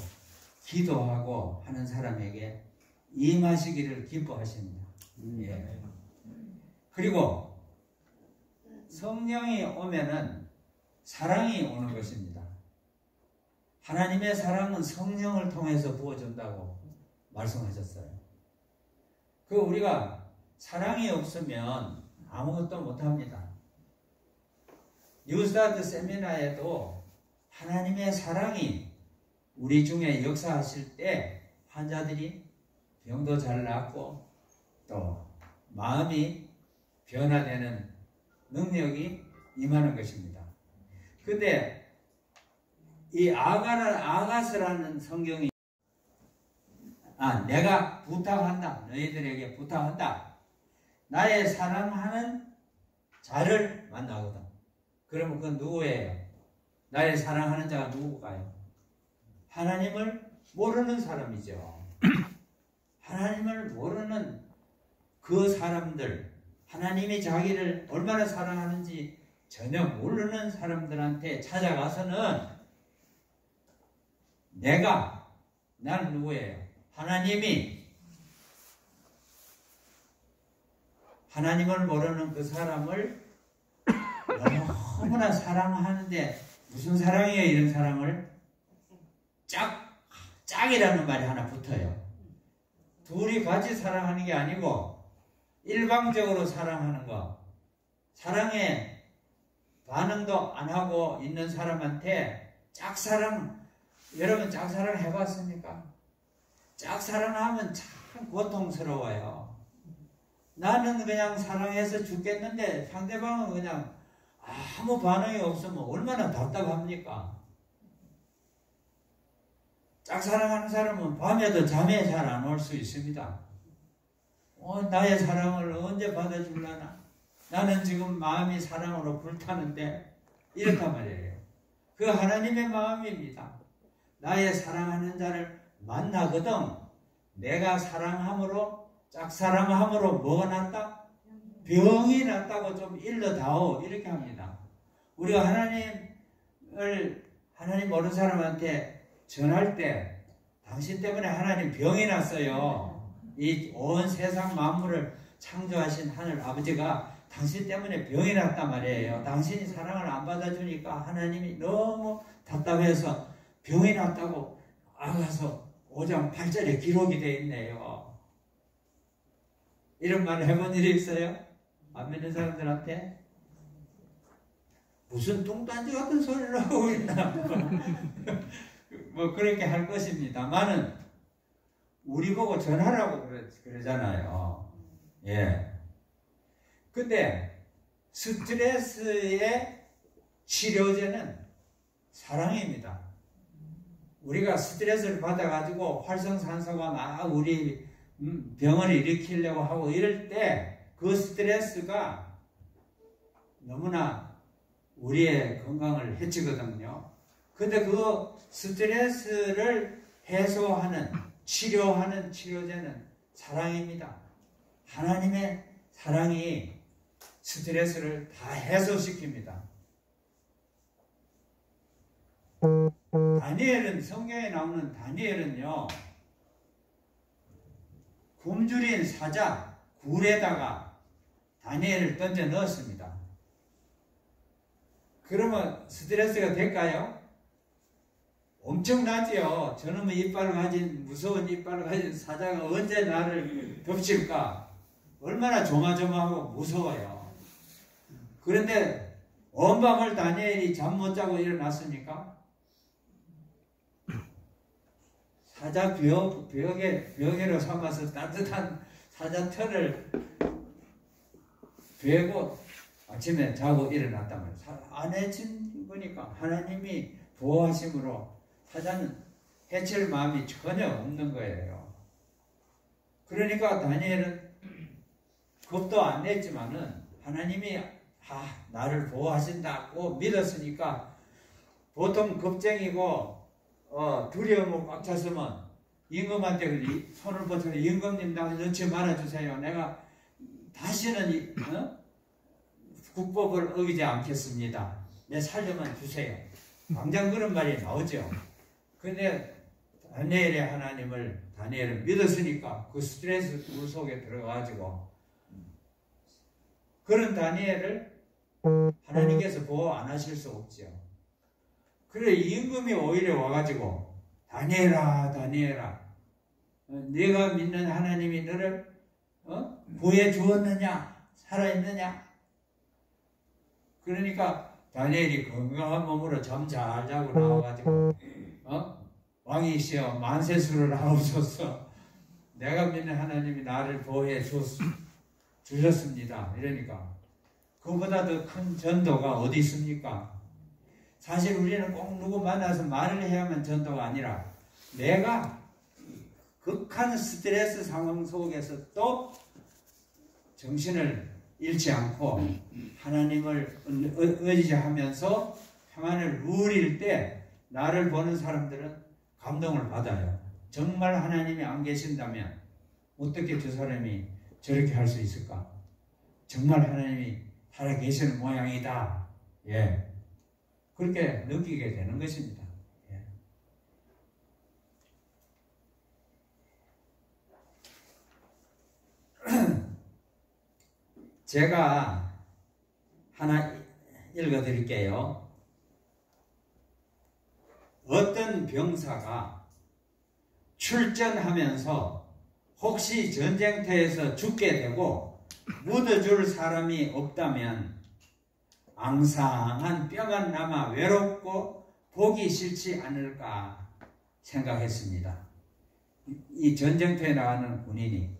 기도하고 하는 사람에게 임하시기를 기뻐하십니다. 예. 그리고 성령이 오면은 사랑이 오는 것입니다. 하나님의 사랑은 성령을 통해서 부어준다고 말씀하셨어요. 그 우리가 사랑이 없으면 아무것도 못합니다. 뉴스타트 세미나에도 하나님의 사랑이 우리 중에 역사하실 때 환자들이 병도 잘 낫고 또 마음이 변화되는 능력이 임하는 것입니다. 근데 이 아가스라는 성경이 내가 부탁한다. 너희들에게 부탁한다. 나의 사랑하는 자를 만나거든. 그러면 그건 누구예요? 나의 사랑하는 자가 누구일까요? 하나님을 모르는 사람이죠. 하나님을 모르는 그 사람들, 하나님이 자기를 얼마나 사랑하는지 전혀 모르는 사람들한테 찾아가서는 나는 누구예요? 하나님을 모르는 그 사람을 너무나 사랑하는데 무슨 사랑이에요? 이런 사랑을 짝이라는 말이 하나 붙어요. 둘이 같이 사랑하는 게 아니고 일방적으로 사랑하는 거. 사랑에 반응도 안 하고 있는 사람한테 짝사랑, 여러분 짝사랑 해봤습니까? 짝사랑하면 참 고통스러워요. 나는 그냥 사랑해서 죽겠는데 상대방은 그냥 아무 반응이 없으면 얼마나 답답합니까? 짝사랑하는 사람은 밤에도 잠에 잘 안 올 수 있습니다. 나의 사랑을 언제 받아줄라나? 나는 지금 마음이 사랑으로 불타는데 이렇단 말이에요. 그 하나님의 마음입니다. 나의 사랑하는 자를 만나거든 내가 사랑함으로 짝사랑함으로 뭐가 났다? 병이 났다고 좀 일러다오 이렇게 합니다. 우리가 하나님 모르는 사람한테 전할 때 당신 때문에 하나님 병이 났어요. 이 온 세상 만물을 창조하신 하늘 아버지가 당신 때문에 병이 났단 말이에요. 당신이 사랑을 안 받아주니까 하나님이 너무 답답해서 병이 났다고 아가서 5장 8절에 기록이 되어 있네요. 이런 말을 해본 일이 있어요? 안 믿는 사람들한테? 무슨 뚱딴지 같은 소리를 하고 있나? 뭐 그렇게 할 것입니다만은 우리 보고 전하라고 그러잖아요. 예. 근데 스트레스의 치료제는 사랑입니다. 우리가 스트레스를 받아가지고 활성산소가 막 우리 병을 일으키려고 하고 이럴 때 그 스트레스가 너무나 우리의 건강을 해치거든요. 근데 그 스트레스를 해소하는, 치료하는 치료제는 사랑입니다. 하나님의 사랑이 스트레스를 다 해소시킵니다. 다니엘은, 성경에 나오는 다니엘은요, 굶주린 사자 굴에다가 다니엘을 던져 넣었습니다. 그러면 스트레스가 될까요? 엄청나지요. 저놈의 이빨을 가진, 무서운 이빨을 가진 사자가 언제 나를 덮칠까? 얼마나 조마조마하고 무서워요. 그런데 온 밤을 다니엘이 잠 못 자고 일어났습니까? 사자 벽에로 삼아서 따뜻한 사자 털을 베고 아침에 자고 일어났다면 안해진 거니까 하나님이 보호하심으로 사자는 해칠 마음이 전혀 없는 거예요. 그러니까 다니엘은 겁도 안 냈지만은 하나님이 나를 보호하신다고 믿었으니까, 보통 겁쟁이고 두려움을 꽉 찼으면 임금한테 손을 뻗어서 임금님 나 넣지 말아주세요. 내가 다시는 국법을 어기지 않겠습니다. 내 살려만 주세요. 당장 그런 말이 나오죠. 근데 다니엘의 하나님을 다니엘은 믿었으니까 그 스트레스 물 속에 들어가가지고 그런 다니엘을 하나님께서 보호 안 하실 수 없죠. 그래 임금이 오히려 와가지고 다니엘아 다니엘아 네가 믿는 하나님이 너를 구해 주었느냐 살아있느냐. 그러니까 다니엘이 건강한 몸으로 잠 잘 자고 나와가지고 왕이시여 만세수를 하옵소서. 내가 믿는 하나님이 나를 보호해 주셨습니다. 이러니까 그보다 더 큰 전도가 어디 있습니까? 사실 우리는 꼭 누구 만나서 말을 해야만 전도가 아니라 내가 극한 스트레스 상황 속에서 또 정신을 잃지 않고 하나님을 의지하면서 평안을 누릴 때 나를 보는 사람들은 감동을 받아요. 정말 하나님이 안 계신다면 어떻게 저 사람이 저렇게 할 수 있을까? 정말 하나님이 살아계시는 모양이다. 예. 그렇게 느끼게 되는 것입니다. 예. 제가 하나 읽어드릴게요. 어떤 병사가 출전하면서 혹시 전쟁터에서 죽게 되고 묻어줄 사람이 없다면 앙상한 뼈만 남아 외롭고 보기 싫지 않을까 생각했습니다. 이 전쟁터에 나가는 군인이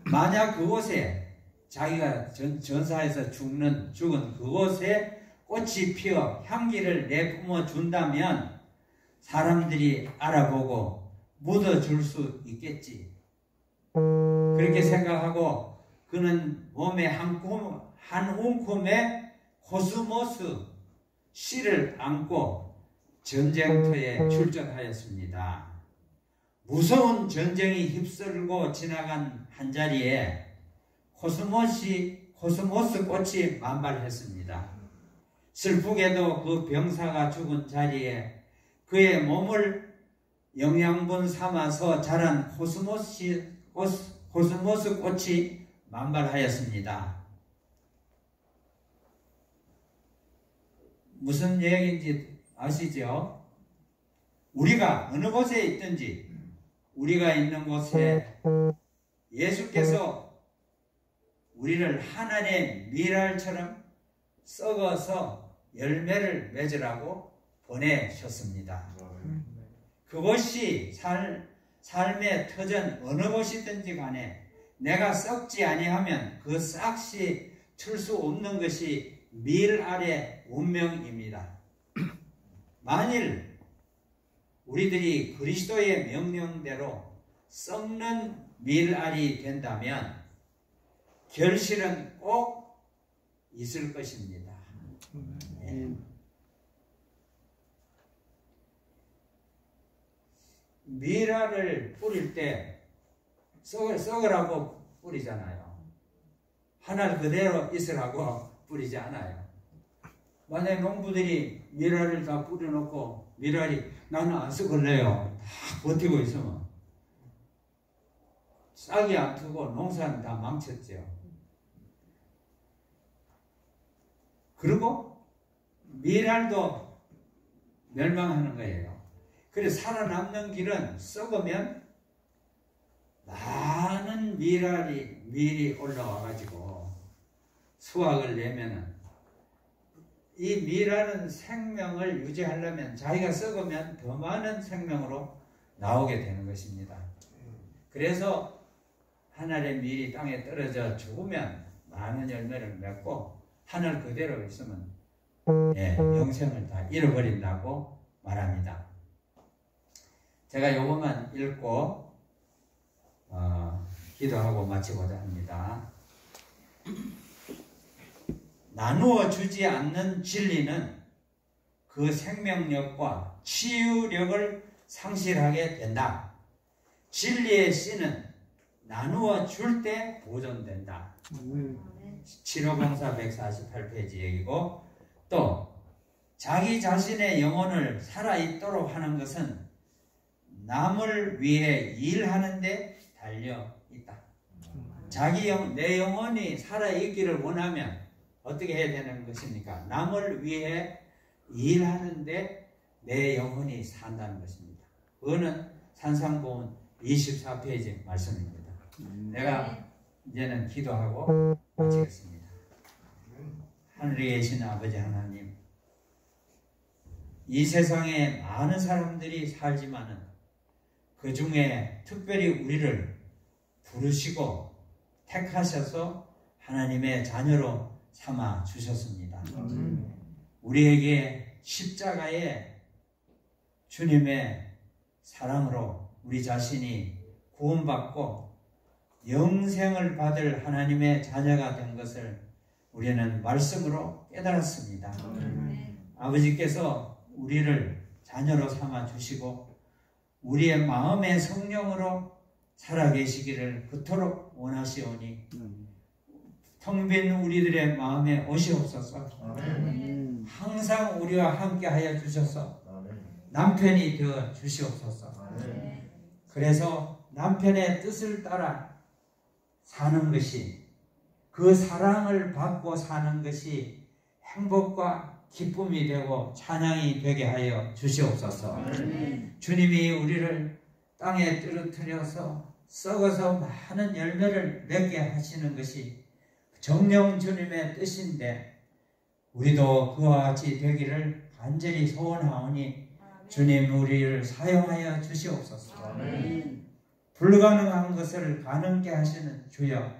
만약 그곳에 자기가 전사에서 죽은 그곳에 꽃이 피어 향기를 내뿜어 준다면 사람들이 알아보고 묻어줄 수 있겠지. 그렇게 생각하고 그는 몸에 한 움큼의 코스모스 씨를 안고 전쟁터에 출전하였습니다. 무서운 전쟁이 휩쓸고 지나간 한자리에 코스모스 꽃이 만발했습니다. 슬프게도 그 병사가 죽은 자리에 그의 몸을 영양분 삼아서 자란 코스모스 꽃이 만발하였습니다. 무슨 얘기인지 아시죠? 우리가 어느 곳에 있든지 우리가 있는 곳에 예수께서 우리를 하늘의 밀알처럼 썩어서 열매를 맺으라고 보내셨습니다. 그것이 삶의 터전 어느 곳이든지 간에 내가 썩지 아니하면 그 싹시 칠 수 없는 것이 밀 아래 운명입니다. 만일 우리들이 그리스도의 명령대로 썩는 밀알이 된다면 결실은 꼭 있을 것입니다. 밀알을 뿌릴 때 썩으라고 뿌리잖아요. 하늘 그대로 있으라고 뿌리지 않아요. 만약에 농부들이 밀알을 다 뿌려놓고 밀알이 나는 안 썩을래요 다 버티고 있으면 싹이 안 트고 농사는 다 망쳤죠. 그리고 밀알도 멸망하는 거예요. 그래서 살아남는 길은 썩으면 많은 밀이 올라와가지고 수확을 내면은 이 밀알은 생명을 유지하려면 자기가 썩으면 더 많은 생명으로 나오게 되는 것입니다. 그래서 하늘의 밀이 땅에 떨어져 죽으면 많은 열매를 맺고 하늘 그대로 있으면 영생을 다 잃어버린다고 말합니다. 제가 요것만 읽고 기도하고 마치고자 합니다. 나누어 주지 않는 진리는 그 생명력과 치유력을 상실하게 된다. 진리의 씨는 나누어 줄 때 보존된다. 7504 148페이지 얘기고, 또 자기 자신의 영혼을 살아있도록 하는 것은 남을 위해 일하는 데 달려 있다. 내 영혼이 살아있기를 원하면 어떻게 해야 되는 것입니까? 남을 위해 일하는데 내 영혼이 산다는 것입니다. 그거는 산상보훈 24페이지 말씀입니다. 내가 이제는 기도하고 마치겠습니다. 하늘에 계신 아버지 하나님, 이 세상에 많은 사람들이 살지만은 그 중에 특별히 우리를 부르시고 택하셔서 하나님의 자녀로 삼아 주셨습니다. 우리에게 십자가의 주님의 사랑으로 우리 자신이 구원받고 영생을 받을 하나님의 자녀가 된 것을 우리는 말씀으로 깨달았습니다. 아버지께서 우리를 자녀로 삼아 주시고 우리의 마음의 성령으로 살아계시기를 그토록 원하시오니 텅 빈 우리들의 마음에 오시옵소서. 항상 우리와 함께 하여 주셔서 남편이 되어 주시옵소서. 그래서 남편의 뜻을 따라 사는 것이, 그 사랑을 받고 사는 것이 행복과 기쁨이 되고 찬양이 되게 하여 주시옵소서. 주님이 우리를 땅에 떨어뜨려서 썩어서 많은 열매를 맺게 하시는 것이 정령 주님의 뜻인데, 우리도 그와 같이 되기를 간절히 소원하오니 주님 우리를 사용하여 주시옵소서. 불가능한 것을 가능케 하시는 주여,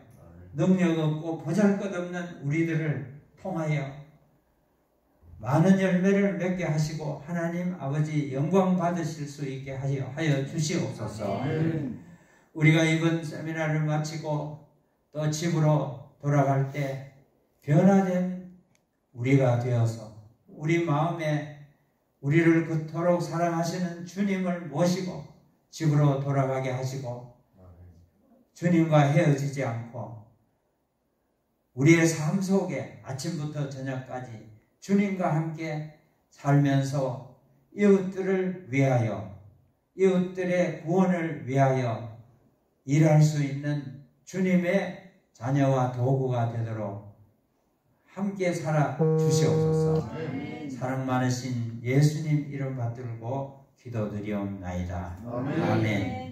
능력 없고 보잘것없는 우리들을 통하여 많은 열매를 맺게 하시고 하나님 아버지 영광 받으실 수 있게 하여 주시옵소서. 우리가 이번 세미나를 마치고 또 집으로 돌아갈 때 변화된 우리가 되어서 우리 마음에 우리를 그토록 사랑하시는 주님을 모시고 집으로 돌아가게 하시고, 주님과 헤어지지 않고 우리의 삶 속에 아침부터 저녁까지 주님과 함께 살면서 이웃들을 위하여, 이웃들의 구원을 위하여 일할 수 있는 주님의 자녀와 도구가 되도록 함께 살아 주시옵소서. 사랑 많으신 예수님 이름 받들고 기도드리옵나이다. 아멘.